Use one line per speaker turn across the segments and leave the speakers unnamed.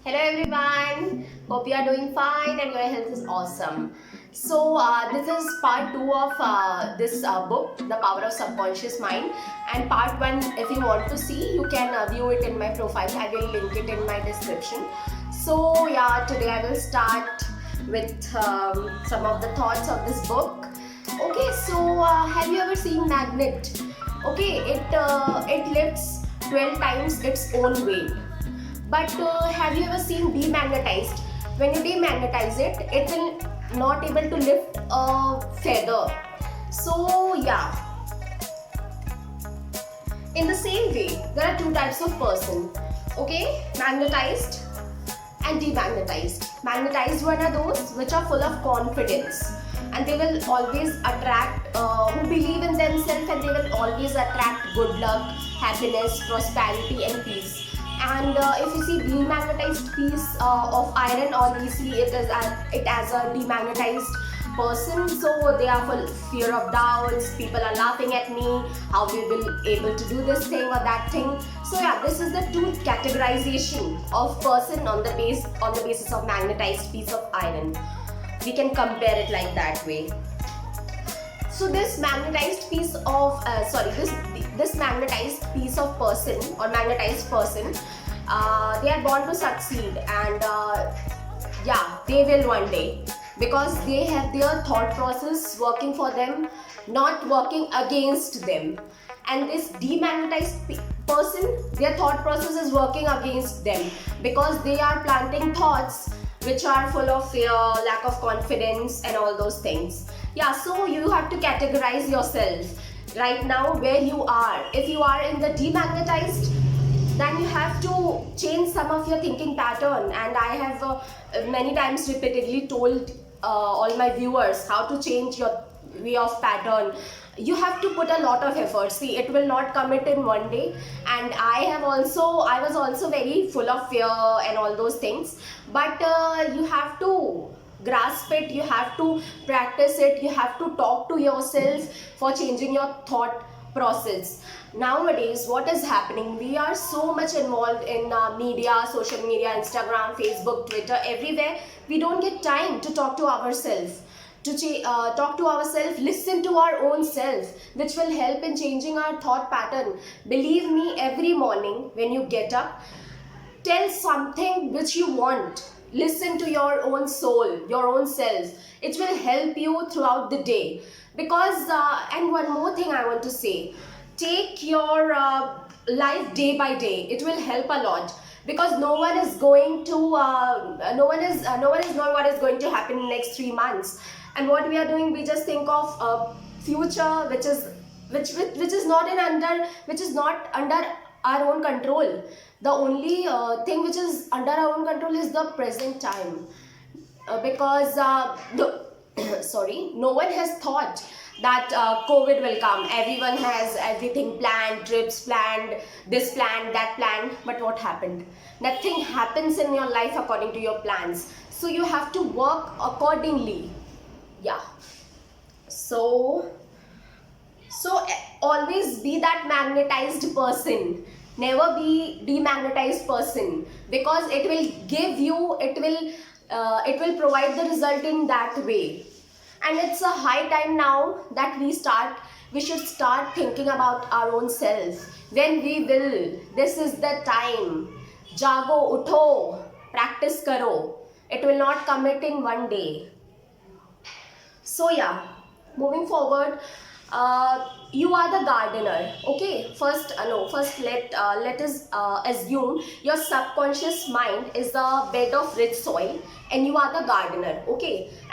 Hello everyone, hope you are doing fine and your health is awesome. This is part 2 of this book, The Power of Subconscious Mind, and part 1, if you want to see, you can view it in my profile. I will link it in my description. Today I will start with some of the thoughts of this book. Have you ever seen magnet? It lifts 12 times its own weight. But have you ever seen demagnetized? When you demagnetize it, it will not able to lift a feather. In the same way, there are two types of person. Magnetized and demagnetized. Magnetized one are those which are full of confidence, and they will always attract who believe in themselves, and they will always attract good luck, happiness, prosperity and peace. And if you see demagnetized piece of iron, or we see it as a demagnetized person, so they are full fear of doubts. People are laughing at me, how we will able to do this thing or that thing. This is the two categorization of person on the basis of magnetized piece of iron. We can compare it like that way. So this magnetized piece of this magnetized piece of person or magnetized person, they are born to succeed, and they will one day, because they have their thought process working for them, not working against them. And this demagnetized person, their thought process is working against them, because they are planting thoughts which are full of fear, lack of confidence and all those things. So you have to categorize yourself right now where you are. If you are in the demagnetized, then you have to change some of your thinking pattern, and I have many times repeatedly told all my viewers how to change your way of pattern. You have to put a lot of effort. See, it will not come it in one day, and I was also very full of fear and all those things, but you have to grasp it, you have to practice it, you have to talk to yourself for changing your thought process. Nowadays, what is happening, we are so much involved in media, social media, Instagram, Facebook, Twitter, everywhere. We don't get time to talk to ourselves, listen to our own self, which will help in changing our thought pattern. Believe me, every morning when you get up, tell something which you want. Listen to your own soul, your own self. It will help you throughout the day. Because and one more thing I want to say, take your life day by day. It will help a lot, because no one is knowing what is going to happen in next 3 months. And what we are doing, we just think of a future which is not under our own control. The only thing which is under our own control is the present time, because no one has thought that COVID will come. Everyone has everything planned, trips planned, this planned, that planned, but what happened? Nothing happens in your life according to your plans. So you have to work accordingly. Always be that magnetized person, never be demagnetized person, because it will provide the result in that way. And it's a high time now that we should start thinking about our own self. When we will, this is the time. Jago, utho, practice karo. It will not come it in one day. Moving forward, you are the gardener. First let us assume your subconscious mind is a bed of rich soil, and you are the gardener.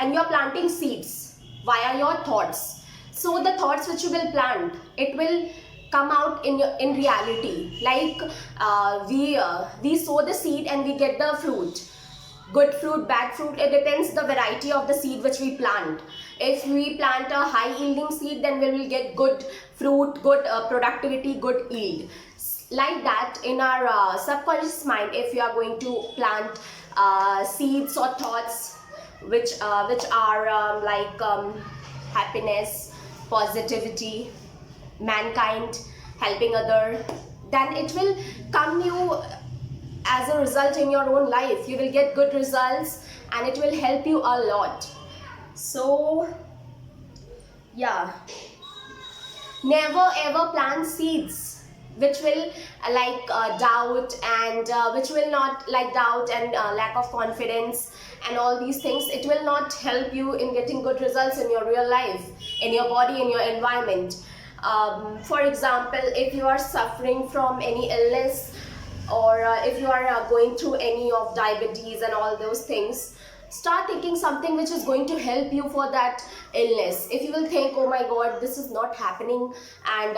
And you are planting seeds via your thoughts. So the thoughts which you will plant, it will come out in reality. Like we sow the seed and we get the fruit. Good fruit, bad fruit, it depends the variety of the seed which we plant. If we plant a high yielding seed, then we will get good fruit, good productivity, good yield. Like that, in our subconscious mind, if you are going to plant seeds or thoughts which are happiness, positivity, mankind, helping other, then it will come you as a result in your own life. You will get good results and it will help you a lot. So yeah, never ever plant seeds which will doubt and which will not like doubt and lack of confidence and all these things. It will not help you in getting good results in your real life, in your body, in your environment. For example, if you are suffering from any illness, or if you are going through any of diabetes and all those things, start thinking something which is going to help you for that illness. If you will think, oh my god, this is not happening and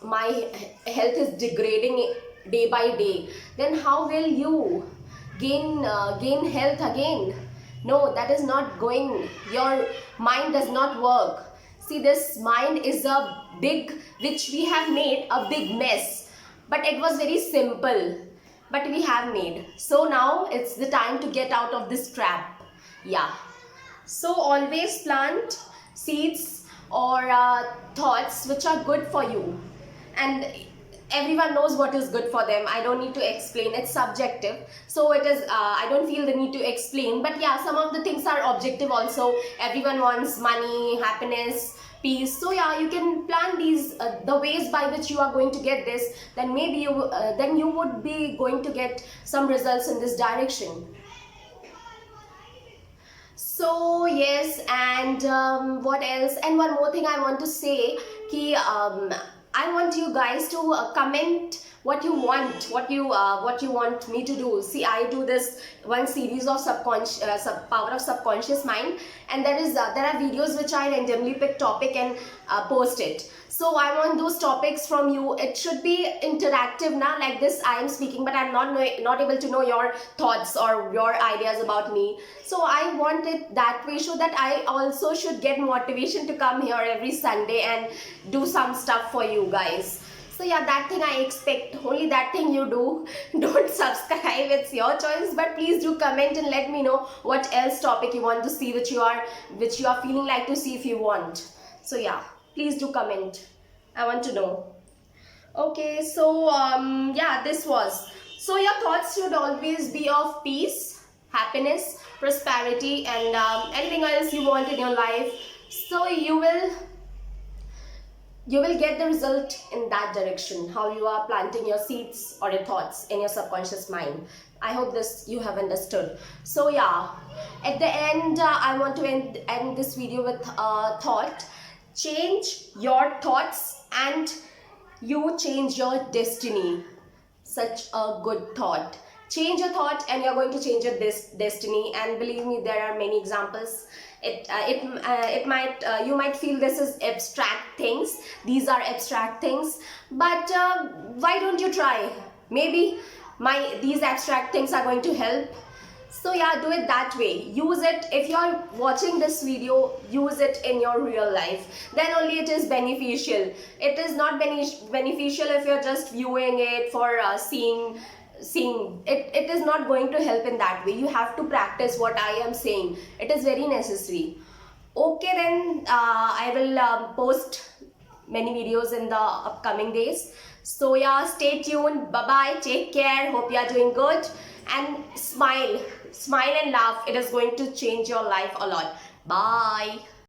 my health is degrading day by day, then how will you gain health again? No, that is not going. Your mind does not work. See, this mind is a big, which we have made a big mess, but it was very simple, but we have made. So now it's the time to get out of this trap. Yeah, so always plant seeds or thoughts which are good for you, and everyone knows what is good for them. I don't need to explain, it's subjective, so it is I don't feel the need to explain. But yeah, some of the things are objective also. Everyone wants money, happiness, peace. So yeah, you can plan these the ways by which you are going to get this. Then maybe you would be going to get some results in this direction. So yes, and what else? And one more thing I want to say, I want you guys to comment what you want, what you want me to do. See, I do this one series of power of subconscious mind, and there are videos which I randomly pick topic and post it. So I want those topics from you. It should be interactive now, like this I am speaking, but I'm not able to know your thoughts or your ideas about me. So I want it that way, so that I also should get motivation to come here every Sunday and do some stuff for you guys. So yeah, that thing I expect, only that thing you do. Don't subscribe, it's your choice, but please do comment and let me know what else topic you want to see, which you are feeling like to see if you want. So yeah, please do comment, I want to know. Okay, so yeah, this was. So your thoughts should always be of peace, happiness, prosperity, and anything else you want in your life. So you will get the result in that direction, how you are planting your seeds or your thoughts in your subconscious mind. I hope this you have understood. So yeah, at the end I want to end this video with a thought. Change your thoughts and you change your destiny. Such a good thought. Change your thought and you're going to change your destiny. And believe me, there are many examples. You might feel this is abstract things. These are abstract things, but why don't you try? Maybe these abstract things are going to help. So yeah, do it that way. Use it. If you're watching this video, use it in your real life. Then only it is beneficial. It is not beneficial if you're just viewing it for seeing it is not going to help in that way. You have to practice what I am saying. It is very necessary. Okay, then I will post many videos in the upcoming days. So yeah, stay tuned. Bye bye, take care, hope you are doing good, and smile and laugh. It is going to change your life a lot. Bye.